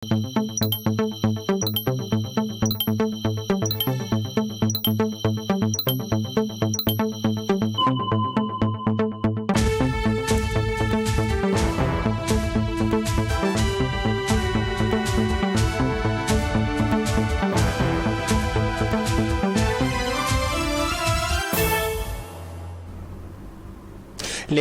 Les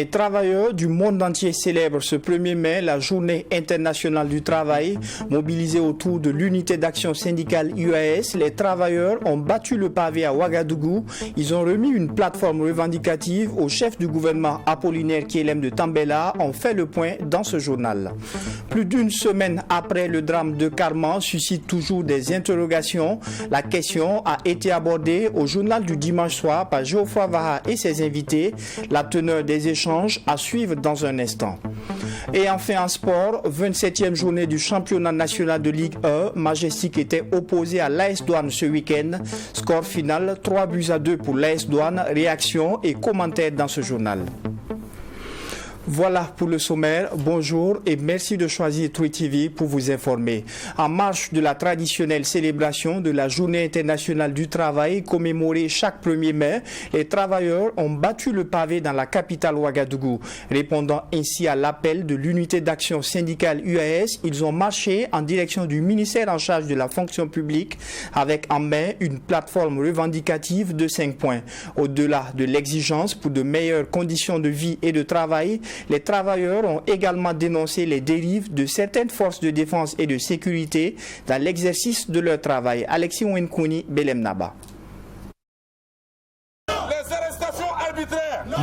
travailleurs du monde entier célèbrent ce 1er mai la Journée internationale du travail. Mobilisés autour de l'unité d'action syndicale UAS, les travailleurs ont battu le pavé à Ouagadougou. Ils ont remis une plateforme revendicative au chef du gouvernement Apollinaire Kyelem de Tambela. On fait le point dans ce journal. Plus d'une semaine après le drame de Karman suscite toujours des interrogations. La question a été abordée au journal du dimanche soir par Geoffroy Vaha et ses invités. La teneur des échanges à suivre dans un instant. Et enfin en sport, 27e journée du championnat national de Ligue 1, Majestic était opposé à l'AS Douane ce week-end. Score final 3-2 pour l'AS Douane. Réaction et commentaires dans ce journal. Voilà pour le sommaire. Bonjour et merci de choisir True TV pour vous informer. En marge de la traditionnelle célébration de la Journée internationale du travail commémorée chaque 1er mai, les travailleurs ont battu le pavé dans la capitale Ouagadougou. Répondant ainsi à l'appel de l'unité d'action syndicale UAS, ils ont marché en direction du ministère en charge de la fonction publique avec en main une plateforme revendicative de 5 points. Au-delà de l'exigence pour de meilleures conditions de vie et de travail, les travailleurs ont également dénoncé les dérives de certaines forces de défense et de sécurité dans l'exercice de leur travail. Alexis Wenkouni, Belem Naba.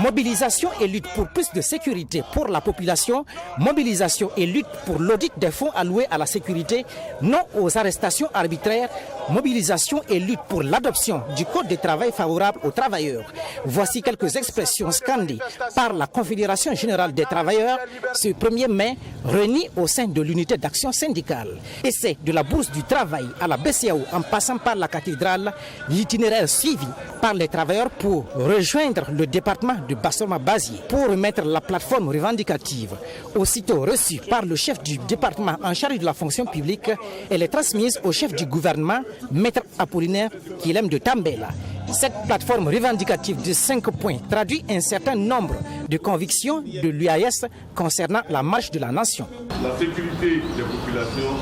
Mobilisation et lutte pour plus de sécurité pour la population, mobilisation et lutte pour l'audit des fonds alloués à la sécurité, non aux arrestations arbitraires, mobilisation et lutte pour l'adoption du code de travail favorable aux travailleurs. Voici quelques expressions scandées par la Confédération générale des travailleurs ce 1er mai, réunie au sein de l'unité d'action syndicale. Et c'est de la bourse du travail à la BCAO en passant par la cathédrale, l'itinéraire suivi par les travailleurs pour rejoindre le département de Bassoma-Bazier pour remettre la plateforme revendicative. Aussitôt reçue par le chef du département en charge de la fonction publique, elle est transmise au chef du gouvernement, Maître Apollinaire Kyelem de Tambela. Cette plateforme revendicative de 5 points traduit un certain nombre de convictions de l'UAS concernant la marche de la nation. La sécurité des populations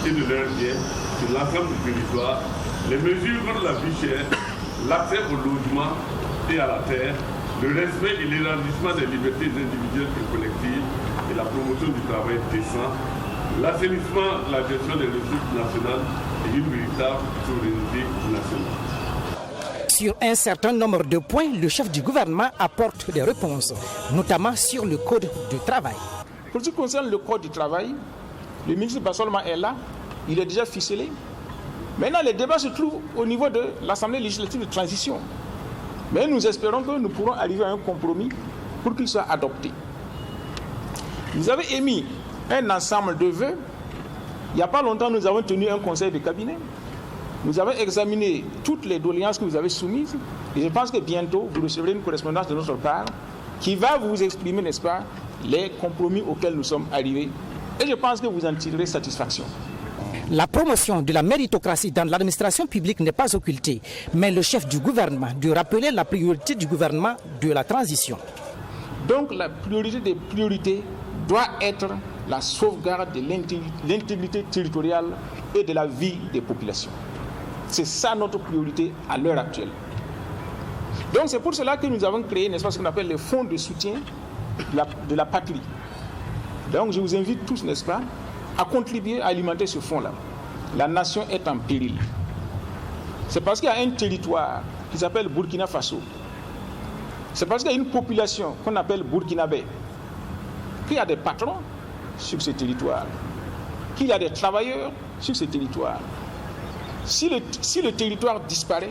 et de leurs biens sur l'ensemble du territoire, les mesures contre la vie chère, l'accès au logement et à la terre, le respect et l'élargissement des libertés individuelles et collectives et la promotion du travail décent, l'assainissement, la gestion des ressources nationales et une véritable souveraineté nationale. Sur un certain nombre de points, le chef du gouvernement apporte des réponses, notamment sur le code du travail. Pour ce qui concerne le code du travail, le ministre Bassolma est là, il est déjà ficelé. Maintenant, les débats se trouvent au niveau de l'Assemblée législative de transition. Mais nous espérons que nous pourrons arriver à un compromis pour qu'il soit adopté. Vous avez émis un ensemble de vœux. Il n'y a pas longtemps, nous avons tenu un conseil de cabinet. Nous avons examiné toutes les doléances que vous avez soumises. Et je pense que bientôt, vous recevrez une correspondance de notre part qui va vous exprimer, n'est-ce pas, les compromis auxquels nous sommes arrivés. Et je pense que vous en tirerez satisfaction. La promotion de la méritocratie dans l'administration publique n'est pas occultée, mais le chef du gouvernement doit rappeler la priorité du gouvernement de la transition. Donc la priorité des priorités doit être la sauvegarde de l'intégrité territoriale et de la vie des populations. C'est ça notre priorité à l'heure actuelle. Donc c'est pour cela que nous avons créé, n'est-ce pas, ce qu'on appelle les fonds de soutien de la patrie. Donc je vous invite tous, n'est-ce pas, à contribuer à alimenter ce fonds-là. La nation est en péril. C'est parce qu'il y a un territoire qui s'appelle Burkina Faso. C'est parce qu'il y a une population qu'on appelle burkinabé, qu'il y a des patrons sur ce territoire, qu'il y a des travailleurs sur ce territoire. Si le territoire disparaît,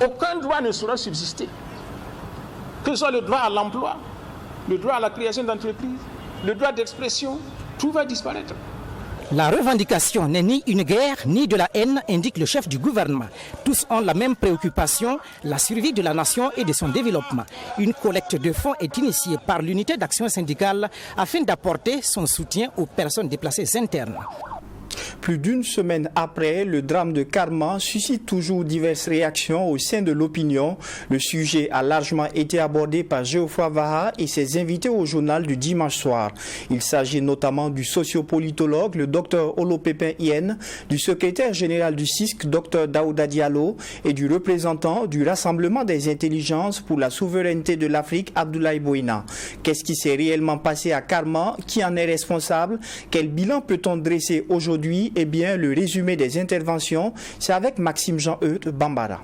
aucun droit ne saura subsister. Que ce soit le droit à l'emploi, le droit à la création d'entreprises, le droit d'expression, tout va disparaître. La revendication n'est ni une guerre ni de la haine, indique le chef du gouvernement. Tous ont la même préoccupation, la survie de la nation et de son développement. Une collecte de fonds est initiée par l'unité d'action syndicale afin d'apporter son soutien aux personnes déplacées internes. Plus d'une semaine après, le drame de Karma suscite toujours diverses réactions au sein de l'opinion. Le sujet a largement été abordé par Geoffroy Vaha et ses invités au journal du dimanche soir. Il s'agit notamment du sociopolitologue, le Dr Olopépin Yen, du secrétaire général du CISC, Dr Daouda Diallo, et du représentant du Rassemblement des intelligences pour la souveraineté de l'Afrique, Abdoulaye Boina. Qu'est-ce qui s'est réellement passé à Karma? Qui en est responsable? Quel bilan peut-on dresser aujourd'hui? Eh bien, le résumé des interventions, c'est avec Maxime Jean-Eudes Bambara.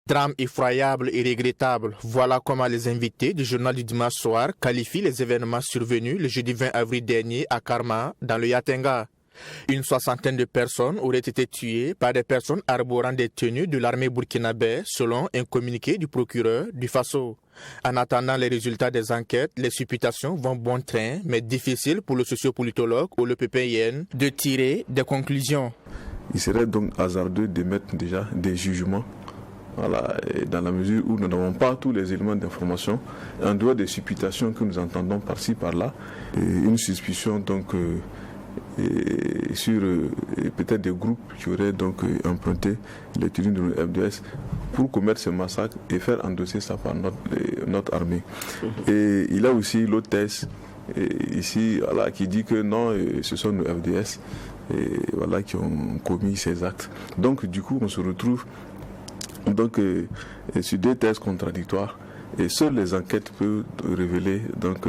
Drame effroyable et regrettable, voilà comment les invités du journal du dimanche soir qualifient les événements survenus le jeudi 20 avril dernier à Karma, dans le Yatenga. Une soixantaine de personnes auraient été tuées par des personnes arborant des tenues de l'armée burkinabé, selon un communiqué du procureur du Faso. En attendant les résultats des enquêtes, les supputations vont bon train, mais difficile pour le sociopolitologue Olopépin Yen de tirer des conclusions. Il serait donc hasardeux d'émettre déjà des jugements. Voilà, et dans la mesure où nous n'avons pas tous les éléments d'information, en dehors des supputations que nous entendons par-ci par-là, et une suspicion donc sur peut-être des groupes qui auraient donc emprunté les tenues de FDS pour commettre ce massacre et faire endosser ça par notre armée. Et il y a aussi l'autre thèse ici voilà, qui dit que non, ce sont nos FDS voilà, qui ont commis ces actes. Donc du coup on se retrouve donc, sur des thèses contradictoires et seules les enquêtes peuvent révéler donc,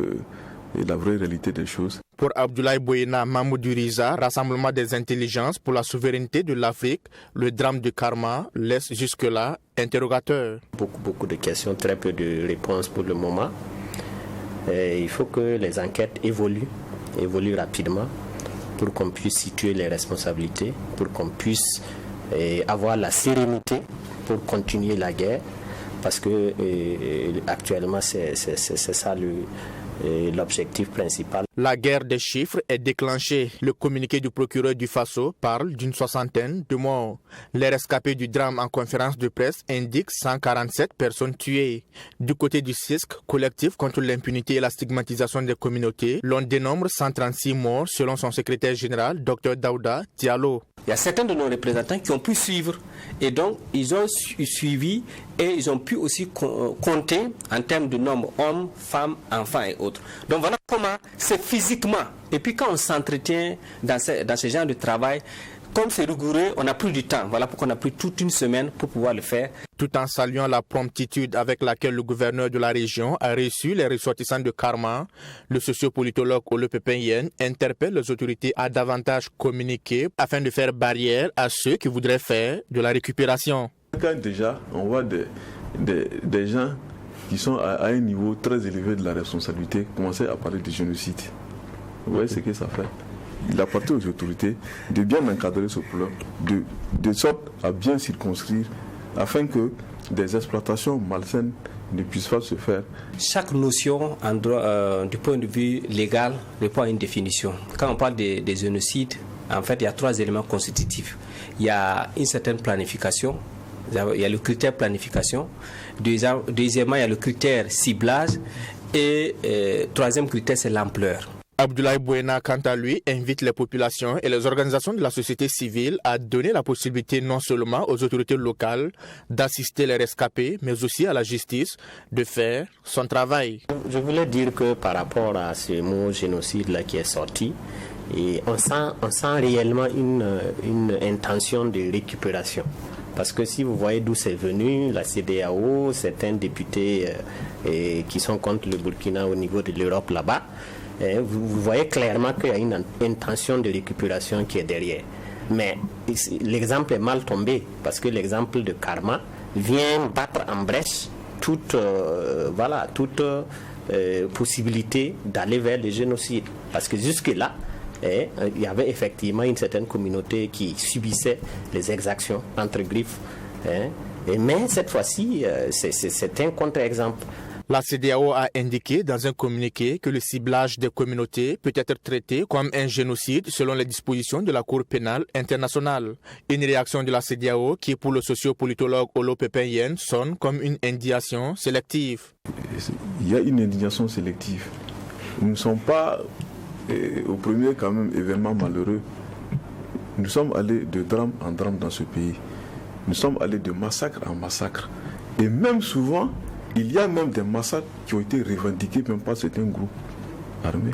la vraie réalité des choses. Pour Abdoulaye Boina Mamoudou Riza, Rassemblement des intelligences pour la souveraineté de l'Afrique, le drame de Karma laisse jusque-là interrogateur. Beaucoup de questions, très peu de réponses pour le moment. Il faut que les enquêtes évoluent rapidement pour qu'on puisse situer les responsabilités, pour qu'on puisse avoir la sérénité pour continuer la guerre, parce que actuellement c'est ça l'objectif principal. La guerre des chiffres est déclenchée. Le communiqué du procureur du Faso parle d'une soixantaine de morts. Les rescapés du drame en conférence de presse indiquent 147 personnes tuées. Du côté du CISC, collectif contre l'impunité et la stigmatisation des communautés, l'on dénombre 136 morts selon son secrétaire général, Dr Daouda Diallo. Il y a certains de nos représentants qui ont pu suivre et donc ils ont suivi et ils ont pu aussi compter en termes de nombre hommes, femmes, enfants et autres. Donc voilà comment c'est physiquement. Et puis quand on s'entretient dans ce genre de travail, comme c'est rigoureux, on a pris du temps. Voilà pourquoi on a pris toute une semaine pour pouvoir le faire. Tout en saluant la promptitude avec laquelle le gouverneur de la région a reçu les ressortissants de Karma, le sociopolitologue Olopépin Yen interpelle les autorités à davantage communiquer afin de faire barrière à ceux qui voudraient faire de la récupération. Quand déjà on voit des gens qui sont à un niveau très élevé de la responsabilité commencer à parler de génocide, vous voyez ce que ça fait? Il appartient aux autorités de bien encadrer ce problème, de sorte à bien circonscrire, afin que des exploitations malsaines ne puissent pas se faire. Chaque notion, du point de vue légal, répond à une définition. Quand on parle des génocides, en fait, il y a 3 éléments constitutifs. Il y a une certaine planification, il y a le critère planification, deuxièmement, il y a le critère ciblage, et troisième critère, c'est l'ampleur. Abdoulaye Boina, quant à lui, invite les populations et les organisations de la société civile à donner la possibilité non seulement aux autorités locales d'assister les rescapés, mais aussi à la justice de faire son travail. Je voulais dire que par rapport à ce mot génocide-là qui est sorti, et on sent réellement une intention de récupération. Parce que si vous voyez d'où c'est venu, la CEDEAO, certains députés qui sont contre le Burkina au niveau de l'Europe là-bas, vous voyez clairement qu'il y a une intention de récupération qui est derrière. Mais l'exemple est mal tombé, parce que l'exemple de Karma vient battre en brèche toute possibilité d'aller vers le génocide. Parce que jusque-là, il y avait effectivement une certaine communauté qui subissait les exactions entre griffes. Mais cette fois-ci, c'est un contre-exemple. La CEDEAO a indiqué dans un communiqué que le ciblage des communautés peut être traité comme un génocide selon les dispositions de la Cour pénale internationale. Une réaction de la CEDEAO qui, pour le sociopolitologue Olo Pepin-Yen, sonne comme une indignation sélective. Il y a une indignation sélective. Nous ne sommes pas au premier quand même événement malheureux. Nous sommes allés de drame en drame dans ce pays. Nous sommes allés de massacre en massacre. Et même souvent, il y a même des massacres qui ont été revendiqués même par certains groupes armés.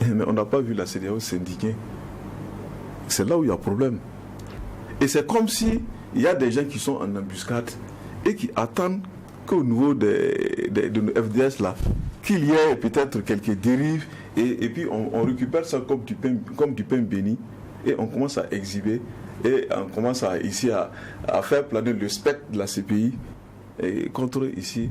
Mais on n'a pas vu la CEDEAO s'indigner. C'est là où il y a problème. Et c'est comme si il y a des gens qui sont en embuscade et qui attendent qu'au niveau de nos FDS là, qu'il y ait peut-être quelques dérives et puis on récupère ça comme du pain béni et on commence à exhiber et on commence à faire planer le spectre de la CPI contre ici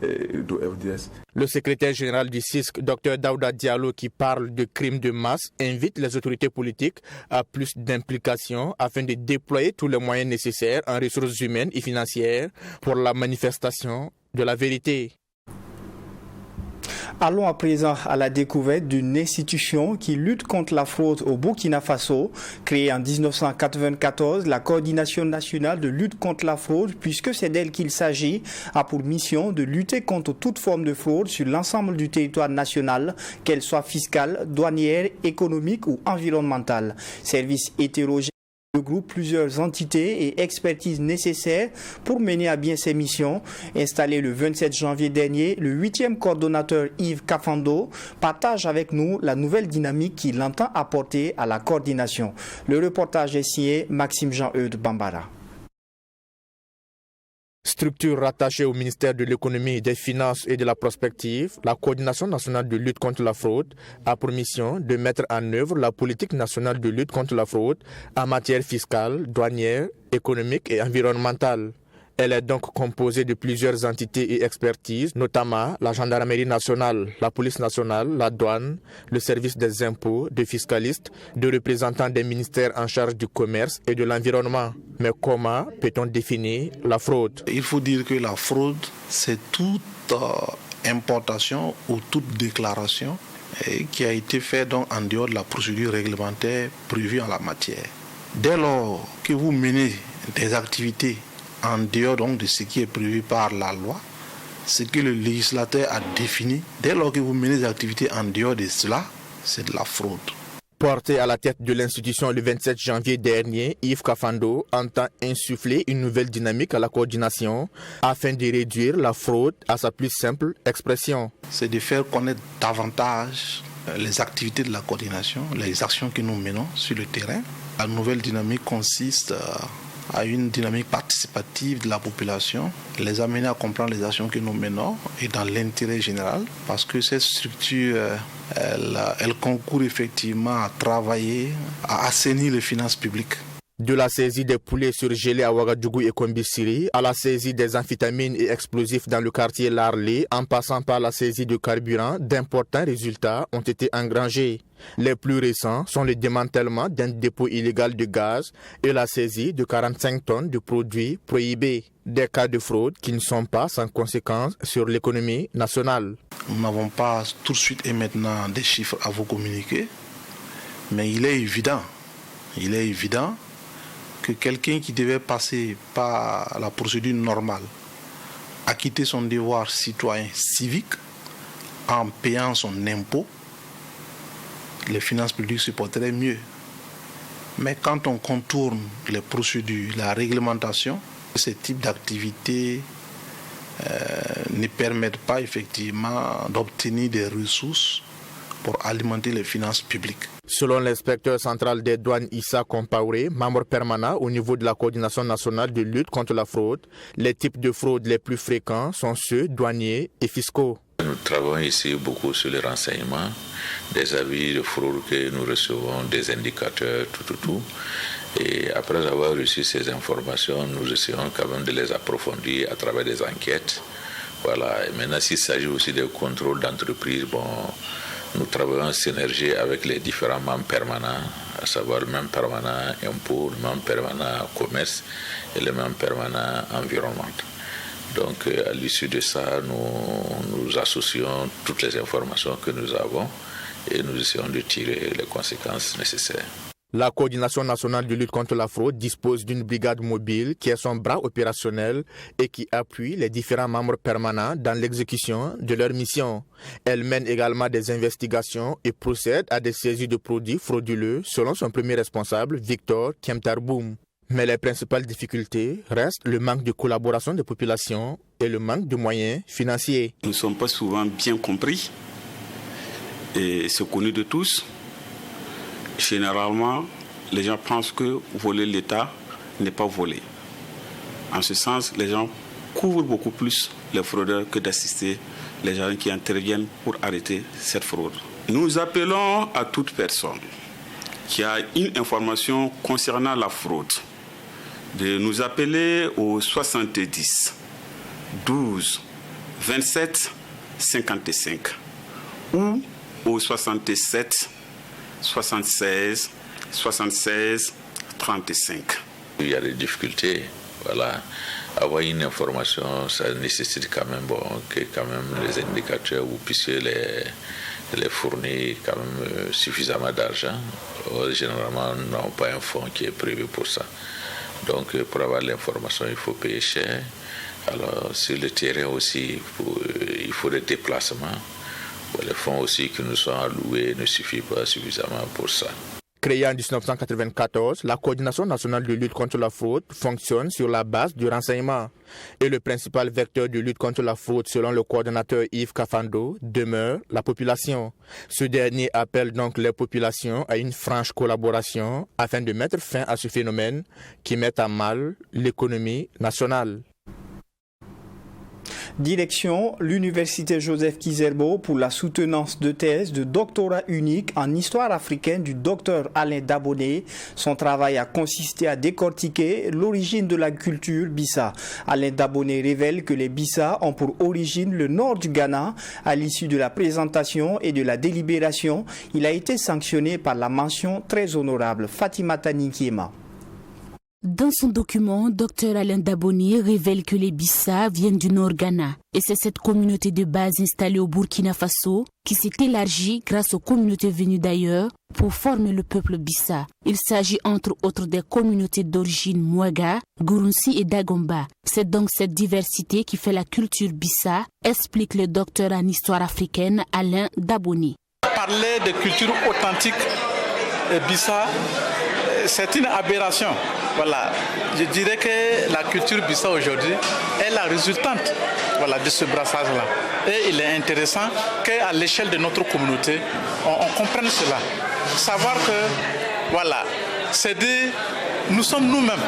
de FDS. Le secrétaire général du CISC, Dr Daouda Diallo, qui parle de crimes de masse, invite les autorités politiques à plus d'implication afin de déployer tous les moyens nécessaires en ressources humaines et financières pour la manifestation de la vérité. Allons à présent à la découverte d'une institution qui lutte contre la fraude au Burkina Faso. Créée en 1994, la Coordination nationale de lutte contre la fraude, puisque c'est d'elle qu'il s'agit, a pour mission de lutter contre toute forme de fraude sur l'ensemble du territoire national, qu'elle soit fiscale, douanière, économique ou environnementale. Service hétérogène regroupe plusieurs entités et expertises nécessaires pour mener à bien ses missions. Installé le 27 janvier dernier, le 8e coordonnateur Yves Kafando partage avec nous la nouvelle dynamique qu'il entend apporter à la coordination. Le reportage est signé Maxime Jean-Eudes Bambara. Structure rattachée au ministère de l'économie, des finances et de la prospective, la Coordination nationale de lutte contre la fraude a pour mission de mettre en œuvre la politique nationale de lutte contre la fraude en matière fiscale, douanière, économique et environnementale. Elle est donc composée de plusieurs entités et expertises, notamment la gendarmerie nationale, la police nationale, la douane, le service des impôts, des fiscalistes, de représentants des ministères en charge du commerce et de l'environnement. Mais comment peut-on définir la fraude? Il faut dire que la fraude, c'est toute importation ou toute déclaration qui a été faite donc en dehors de la procédure réglementaire prévue en la matière. Dès lors que vous menez des activités en dehors donc de ce qui est prévu par la loi, ce que le législateur a défini, dès lors que vous menez des activités en dehors de cela, c'est de la fraude. Porté à la tête de l'institution le 27 janvier dernier, Yves Kafando entend insuffler une nouvelle dynamique à la coordination afin de réduire la fraude à sa plus simple expression. C'est de faire connaître davantage les activités de la coordination, les actions que nous menons sur le terrain. La nouvelle dynamique consiste à une dynamique participative de la population, les amener à comprendre les actions que nous menons et dans l'intérêt général, parce que cette structure, elle concourt effectivement à travailler, à assainir les finances publiques. De la saisie des poulets surgelés à Ouagadougou et Kombisiri, à la saisie des amphétamines et explosifs dans le quartier Larlé, en passant par la saisie de carburant, d'importants résultats ont été engrangés. Les plus récents sont le démantèlement d'un dépôt illégal de gaz et la saisie de 45 tonnes de produits prohibés. Des cas de fraude qui ne sont pas sans conséquences sur l'économie nationale. Nous n'avons pas tout de suite et maintenant des chiffres à vous communiquer, mais il est évident que quelqu'un qui devait passer par la procédure normale, acquitter son devoir citoyen civique en payant son impôt, les finances publiques se porteraient mieux. Mais quand on contourne les procédures, la réglementation, ce type d'activités ne permettent pas effectivement d'obtenir des ressources pour alimenter les finances publiques. Selon l'inspecteur central des douanes Issa Compaoré, membre permanent au niveau de la coordination nationale de lutte contre la fraude, les types de fraudes les plus fréquents sont ceux douaniers et fiscaux. Nous travaillons ici beaucoup sur les renseignements, des avis de fraude que nous recevons, des indicateurs, tout. Et après avoir reçu ces informations, nous essayons quand même de les approfondir à travers des enquêtes. Voilà. Et maintenant, s'il s'agit aussi des contrôles d'entreprise, nous travaillons en synergie avec les différents membres permanents, à savoir le membre permanent impôt, le membre permanent commerce et le membre permanent environnement. Donc à l'issue de ça, nous associons toutes les informations que nous avons et nous essayons de tirer les conséquences nécessaires. La coordination nationale de lutte contre la fraude dispose d'une brigade mobile qui est son bras opérationnel et qui appuie les différents membres permanents dans l'exécution de leur mission. Elle mène également des investigations et procède à des saisies de produits frauduleux selon son premier responsable, Victor Kemtarboum. Mais les principales difficultés restent le manque de collaboration des populations et le manque de moyens financiers. Nous ne sommes pas souvent bien compris et c'est connu de tous. Généralement, les gens pensent que voler l'État n'est pas voler. En ce sens, les gens couvrent beaucoup plus les fraudeurs que d'assister les gens qui interviennent pour arrêter cette fraude. Nous appelons à toute personne qui a une information concernant la fraude de nous appeler au 70 12 27 55 ou au 67 76 76 35. Il y a des difficultés, voilà. Avoir une information, ça nécessite quand même que les indicateurs, vous puissiez les fournir quand même suffisamment d'argent. Généralement, nous n'avons pas un fonds qui est prévu pour ça. Donc pour avoir l'information, il faut payer cher. Alors sur le terrain aussi, il faut des déplacements. Les fonds aussi qui nous sont alloués ne suffisent pas suffisamment pour ça. Créée en 1994, la coordination nationale de lutte contre la fraude fonctionne sur la base du renseignement. Et le principal vecteur de lutte contre la fraude, selon le coordonnateur Yves Kafando, demeure la population. Ce dernier appelle donc les populations à une franche collaboration afin de mettre fin à ce phénomène qui met à mal l'économie nationale. Direction l'Université Joseph Kizerbo pour la soutenance de thèse de doctorat unique en histoire africaine du docteur Alain Daboné. Son travail a consisté à décortiquer l'origine de la culture Bissa. Alain Daboné révèle que les Bissa ont pour origine le nord du Ghana. À l'issue de la présentation et de la délibération, il a été sanctionné par la mention très honorable Fatima Tanikiema. Dans son document, Dr Alain Daboné révèle que les Bissa viennent du Nord Ghana. Et c'est cette communauté de base installée au Burkina Faso qui s'est élargie grâce aux communautés venues d'ailleurs pour former le peuple Bissa. Il s'agit entre autres des communautés d'origine Mouaga, Gurunsi et Dagomba. C'est donc cette diversité qui fait la culture Bissa, explique le docteur en histoire africaine Alain Daboné. Parler de culture authentique Bissa, c'est une aberration. Voilà, je dirais que la culture Bissa aujourd'hui est la résultante de ce brassage-là. Et il est intéressant qu'à l'échelle de notre communauté, on comprenne cela. Savoir que, c'est dire, nous sommes nous-mêmes.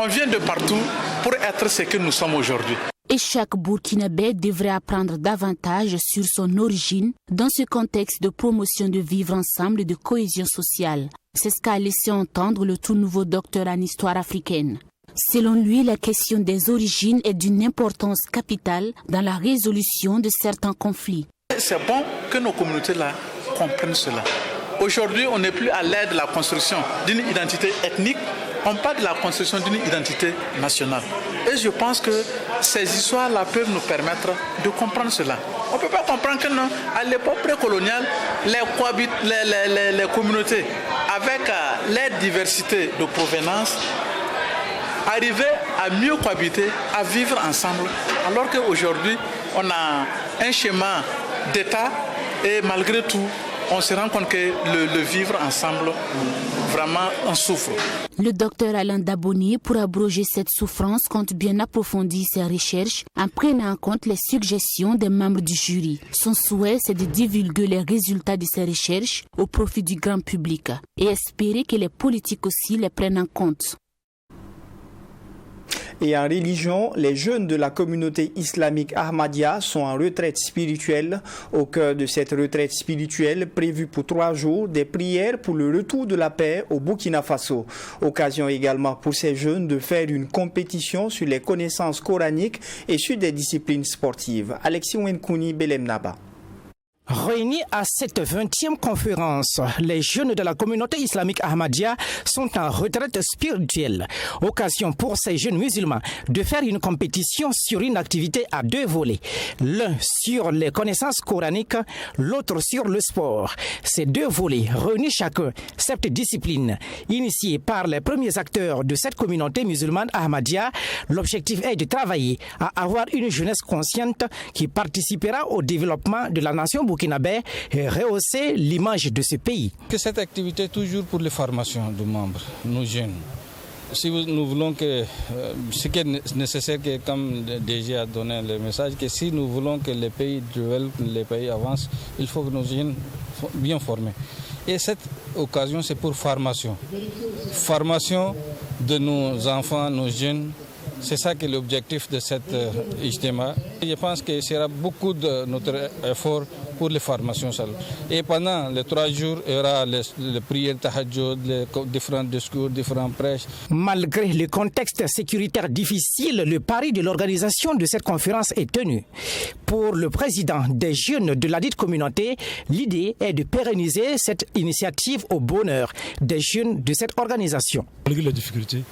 On vient de partout pour être ce que nous sommes aujourd'hui. Et chaque Burkinabé devrait apprendre davantage sur son origine dans ce contexte de promotion de vivre ensemble et de cohésion sociale. C'est ce qu'a laissé entendre le tout nouveau docteur en histoire africaine. Selon lui, la question des origines est d'une importance capitale dans la résolution de certains conflits. C'est bon que nos communautés-là comprennent cela. Aujourd'hui, on n'est plus à l'aide de la construction d'une identité ethnique, on parle de la construction d'une identité nationale. Et je pense que ces histoires-là peuvent nous permettre de comprendre cela. On ne peut pas comprendre que non, à l'époque précoloniale, les communautés, avec leur diversité de provenance, arrivaient à mieux cohabiter, à vivre ensemble, alors qu'aujourd'hui, on a un schéma d'État et malgré tout, on se rend compte que le vivre ensemble, vraiment, on souffre. Le docteur Alain Daboné, pour abroger cette souffrance, compte bien approfondir ses recherches en prenant en compte les suggestions des membres du jury. Son souhait, c'est de divulguer les résultats de ses recherches au profit du grand public et espérer que les politiques aussi les prennent en compte. Et en religion, les jeunes de la communauté islamique Ahmadiyya sont en retraite spirituelle. Au cœur de cette retraite spirituelle, prévue pour 3 jours, des prières pour le retour de la paix au Burkina Faso. Occasion également pour ces jeunes de faire une compétition sur les connaissances coraniques et sur des disciplines sportives. Alexis Wenkouni, Belem Naba. Réunis à cette 20e conférence, les jeunes de la communauté islamique Ahmadiyya sont en retraite spirituelle. Occasion pour ces jeunes musulmans de faire une compétition sur une activité à deux volets. L'un sur les connaissances coraniques, l'autre sur le sport. Ces deux volets réunissent chacun cette discipline. Initiée par les premiers acteurs de cette communauté musulmane Ahmadiyya, l'objectif est de travailler à avoir une jeunesse consciente qui participera au développement de la nation burkinabé et rehausser l'image de ce pays. Que cette activité est toujours pour les formations de membres, nos jeunes. Si nous voulons que ce qui est nécessaire, que, comme le DG a donné le message, que si nous voulons que les pays développent, les pays avancent, il faut que nos jeunes soient bien formés. Et cette occasion, c'est pour formation. Formation de nos enfants, nos jeunes. C'est ça qui est l'objectif de cette ijtima. Je pense que ce sera beaucoup de notre effort pour les formations. Et pendant les 3 jours, il y aura les prières tahajjud, les différents discours, différents prêches. Malgré le contexte sécuritaire difficile, le pari de l'organisation de cette conférence est tenu. Pour le président des jeunes de la dite communauté, l'idée est de pérenniser cette initiative au bonheur des jeunes de cette organisation. Malgré la difficulté,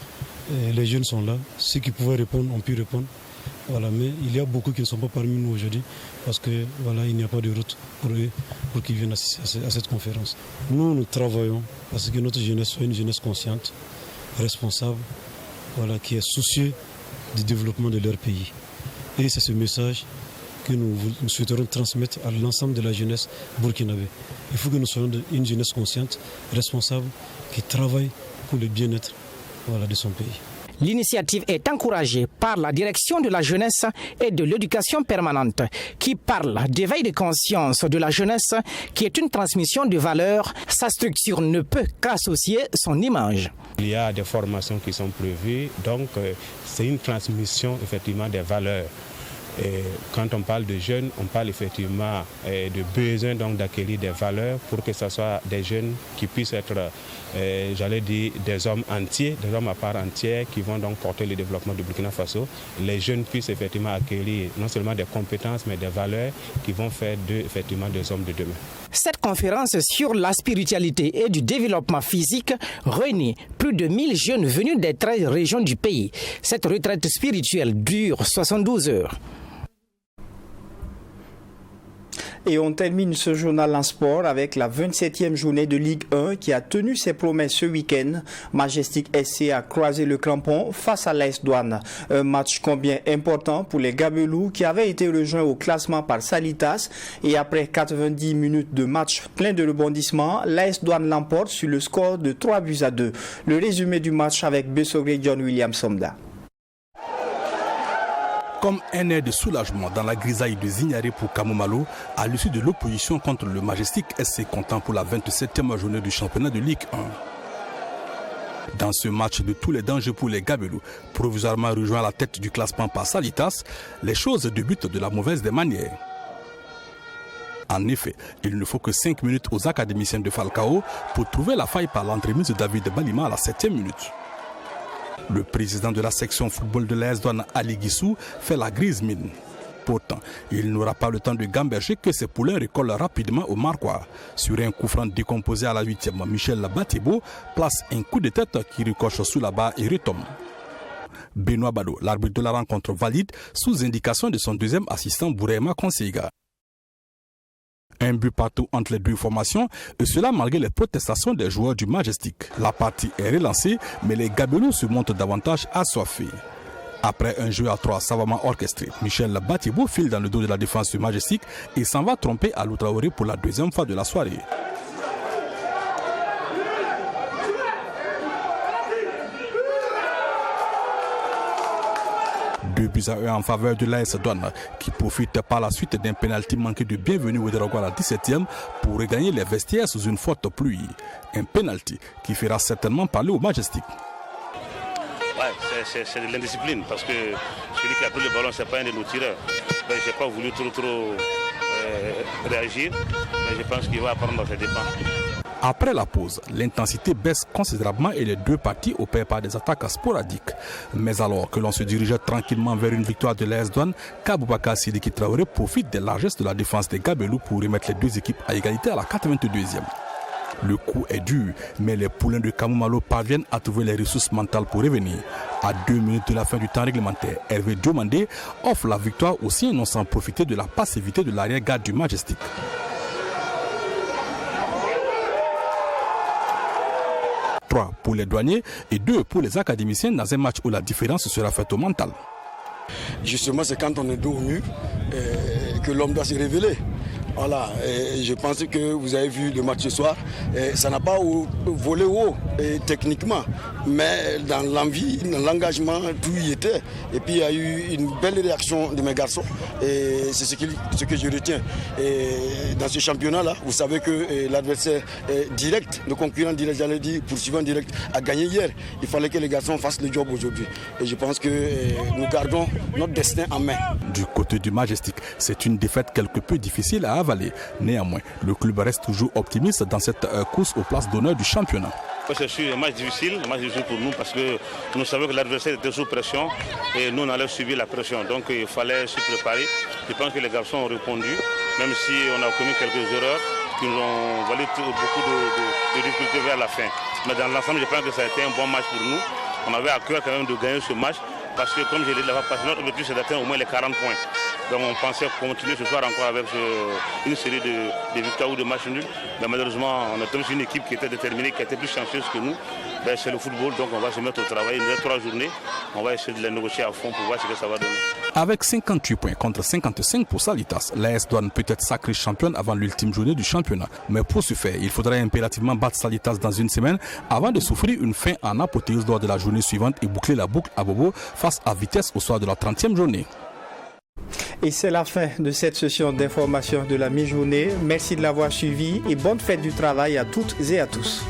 les jeunes sont là, ceux qui pouvaient répondre ont pu répondre. Voilà, mais il y a beaucoup qui ne sont pas parmi nous aujourd'hui parce que voilà, il n'y a pas de route pour eux pour qu'ils viennent à cette conférence. Nous travaillons parce que notre jeunesse soit une jeunesse consciente, responsable, voilà, qui est soucieuse du développement de leur pays. Et c'est ce message que nous souhaiterons transmettre à l'ensemble de la jeunesse burkinabé. Il faut que nous soyons une jeunesse consciente, responsable, qui travaille pour le bien-être, voilà, de son pays. L'initiative est encouragée par la direction de la jeunesse et de l'éducation permanente qui parle d'éveil de conscience de la jeunesse qui est une transmission de valeurs. Sa structure ne peut qu'associer son image. Il y a des formations qui sont prévues, donc c'est une transmission effectivement des valeurs. Et quand on parle de jeunes, on parle effectivement de besoin donc d'acquérir des valeurs pour que ce soit des jeunes qui puissent être, j'allais dire, des hommes entiers, des hommes à part entière qui vont donc porter le développement du Burkina Faso. Les jeunes puissent effectivement acquérir non seulement des compétences mais des valeurs qui vont faire d'eux effectivement des hommes de demain. Cette conférence sur la spiritualité et du développement physique réunit plus de 1000 jeunes venus des 13 régions du pays. Cette retraite spirituelle dure 72 heures. Et on termine ce journal en sport avec la 27e journée de Ligue 1 qui a tenu ses promesses ce week-end. Majestic SC a croisé le crampon face à l'AS Douane. Un match combien important pour les Gabelous qui avaient été rejoints au classement par Salitas. Et après 90 minutes de match plein de rebondissements, l'AS Douane l'emporte sur le score de 3-2. Le résumé du match avec Bessogré John William Somda. Comme un air de soulagement dans la grisaille de Zignaré pour Kamomalo à l'issue de l'opposition contre le Majestic SC comptant pour la 27e journée du championnat de Ligue 1. Dans ce match de tous les dangers pour les Gabelous, provisoirement rejoint à la tête du classement par Salitas, les choses débutent de la mauvaise des manières. En effet, il ne faut que 5 minutes aux académiciens de Falcao pour trouver la faille par l'entremise de David Balima à la 7e minute. Le président de la section football de l'AS Douane, Ali Guissou, fait la grise mine. Pourtant, il n'aura pas le temps de gamberger que ses poulains recollent rapidement au Marquois. Sur un coup franc décomposé à la 8e, Michel Batibo place un coup de tête qui ricoche sous la barre et retombe. Benoît Bado, l'arbitre de la rencontre, valide sous indication de son deuxième assistant Bourema Konseiga. Un but partout entre les deux formations, et cela malgré les protestations des joueurs du Majestic. La partie est relancée, mais les Gabelous se montrent davantage assoiffés. Après un jeu à 3 savamment orchestré, Michel Batibo file dans le dos de la défense du Majestic et s'en va tromper à l'Outraoré pour la deuxième fois de la soirée. Deux buts à 1 en faveur de l'AS Douane qui profite par la suite d'un pénalty manqué de bienvenue au Ouedraogo à la 17e pour regagner les vestiaires sous une forte pluie. Un pénalty qui fera certainement parler au Majestic. Ouais, c'est de l'indiscipline parce que celui qui a pris le ballon, ce n'est pas un de nos tireurs. Je n'ai pas voulu trop réagir, mais je pense qu'il va apprendre à ses dépens. Après la pause, l'intensité baisse considérablement et les deux parties opèrent par des attaques sporadiques. Mais alors que l'on se dirigeait tranquillement vers une victoire de l'AS Douanes, Kaboubaka Sidiki Traoré profite des largesses de la défense des Gabelous pour remettre les deux équipes à égalité à la 82e. Le coup est dur, mais les poulains de Kamou-Malo parviennent à trouver les ressources mentales pour revenir. À 2 minutes de la fin du temps réglementaire, Hervé Diomandé offre la victoire aussi non sans profiter de la passivité de l'arrière-garde du Majestic. 3 pour les douaniers et 2 pour les académiciens dans un match où la différence sera faite au mental. Justement, c'est quand on est dos au mur que l'homme doit se révéler. Voilà, et je pense que vous avez vu le match ce soir, ça n'a pas volé haut techniquement, mais dans l'envie, dans l'engagement, tout y était. Et puis il y a eu une belle réaction de mes garçons, et c'est ce que je retiens. Et dans ce championnat-là, vous savez que l'adversaire direct, le concurrent direct, j'allais dire, poursuivant direct, a gagné hier. Il fallait que les garçons fassent le job aujourd'hui. Et je pense que nous gardons notre destin en main. Du côté du Majestic, c'est une défaite quelque peu difficile à avaler. Néanmoins, le club reste toujours optimiste dans cette course aux places d'honneur du championnat. C'est sûr un match difficile pour nous parce que nous savions que l'adversaire était sous pression et nous on allait subir la pression. Donc il fallait se préparer. Je pense que les garçons ont répondu, même si on a commis quelques erreurs qui nous ont valu beaucoup de difficultés vers la fin. Mais dans l'ensemble, je pense que ça a été un bon match pour nous. On avait à cœur quand même de gagner ce match parce que comme je l'ai dit, notre objectif c'est d'atteindre au moins les 40 points. Donc on pensait continuer ce soir encore avec une série de victoires ou de matchs nuls. Mais malheureusement, on a tombé sur une équipe qui était déterminée, qui était plus chanceuse que nous. Ben, c'est le football, donc on va se mettre au travail. Il nous reste 3 journées. On va essayer de les négocier à fond pour voir ce que ça va donner. Avec 58 points contre 55 pour Salitas, l'AS Douanes peut être sacrée championne avant l'ultime journée du championnat. Mais pour ce faire, il faudrait impérativement battre Salitas dans une semaine avant de souffrir une fin en apothéose lors de la journée suivante et boucler la boucle à Bobo face à Vitesse au soir de la 30e journée. Et c'est la fin de cette session d'information de la mi-journée. Merci de l'avoir suivi et bonne fête du travail à toutes et à tous.